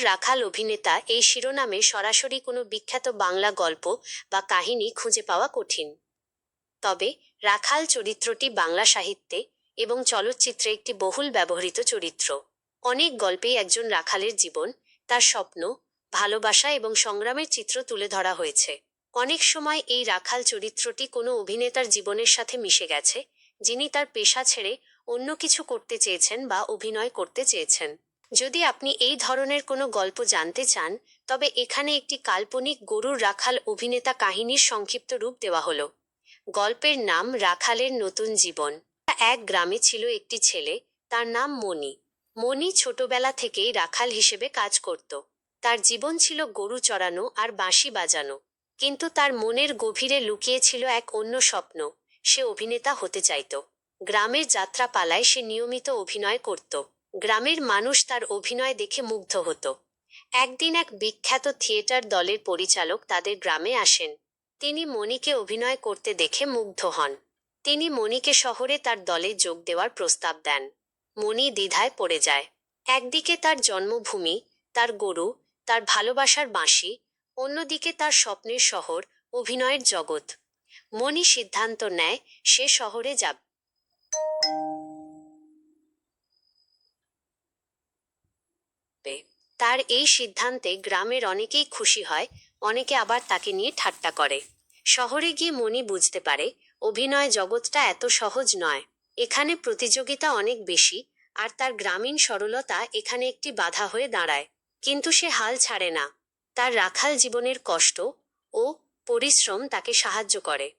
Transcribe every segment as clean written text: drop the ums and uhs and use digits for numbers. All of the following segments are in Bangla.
রাখাল অভিনেতা এই শিরোনামে সরাসরি কোনো বিখ্যাত বাংলা গল্প বা কাহিনী খুঁজে পাওয়া কঠিন। তবে রাখাল চরিত্রটি বাংলা সাহিত্যে এবং চলচ্চিত্রে একটি বহুল ব্যবহৃত চরিত্র। অনেক গল্পেই একজন রাখালের জীবন, তার স্বপ্ন, ভালোবাসা এবং সংগ্রামের চিত্র তুলে ধরা হয়েছে। অনেক সময় এই রাখাল চরিত্রটি কোনো অভিনেতার জীবনের সাথে মিশে গেছে, যিনি তার পেশা ছেড়ে অন্য কিছু করতে চেয়েছেন বা অভিনয় করতে চেয়েছেন। যদি আপনি এই ধরনের কোনো গল্প জানতে চান, তবে এখানে একটি কাল্পনিক গরুর রাখাল অভিনেতা কাহিনীর সংক্ষিপ্ত রূপ দেওয়া হলো। গল্পের নাম রাখালের নতুন জীবন। এক গ্রামে ছিল একটি ছেলে, তার নাম মণি। মণি ছোটবেলা থেকেই রাখাল হিসেবে কাজ করত। তার জীবন ছিল গরু চড়ানো আর বাঁশি বাজানো। কিন্তু তার মনের গভীরে লুকিয়ে ছিল এক অন্য স্বপ্ন, সে অভিনেতা হতে চাইত। গ্রামের যাত্রাপালায় সে নিয়মিত অভিনয় করত। গ্রামের মানুষ তার অভিনয় দেখে মুগ্ধ হতো। একদিন এক বিখ্যাত থিয়েটার দলের পরিচালক তাদের গ্রামে আসেন। তিনি মণিকে অভিনয় করতে দেখে মুগ্ধ হন। তিনি মণিকে শহরে তার দলে যোগ দেওয়ার প্রস্তাব দেন। মণি দ্বিধায় পড়ে যায়। একদিকে তার জন্মভূমি, তার গরু, তার ভালোবাসার বাঁশি, অন্যদিকে তার স্বপ্নের শহর, অভিনয়ের জগৎ। মণি সিদ্ধান্ত নেয় সে শহরে যাবে। তার এই সিদ্ধান্তে গ্রামের অনেকেই খুশি হয়, অনেকে আবার তাকে নিয়ে ঠাট্টা করে। শহরে গিয়ে মণি বুঝতে পারে অভিনয় জগৎটা এত সহজ নয়। এখানে প্রতিযোগিতা অনেক বেশি, আর তার গ্রামীণ সরলতা এখানে একটি বাধা হয়ে দাঁড়ায়। কিন্তু সে হাল ছাড়ে না। তার রাখাল জীবনের কষ্ট ও পরিশ্রম তাকে সাহায্য করে।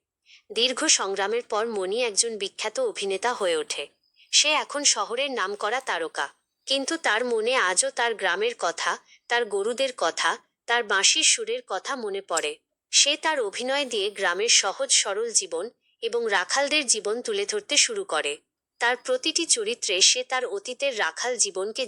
দীর্ঘ সংগ্রামের পর মণি একজন বিখ্যাত অভিনেতা হয়ে ওঠে। সে এখন শহরের নামকরা তারকা। কিন্তু তার মনে আজও তার গ্রামের কথা, তার গরুদের কথা, তার বাঁশির সুরের কথা মনে পড়ে। সে তার অভিনয় দিয়ে গ্রামের সহজ সরল জীবন এবং রাখালদের জীবন তুলে ধরতে শুরু করে। তার প্রতিটি চরিত্রে সে তার অতীতের রাখাল জীবনকে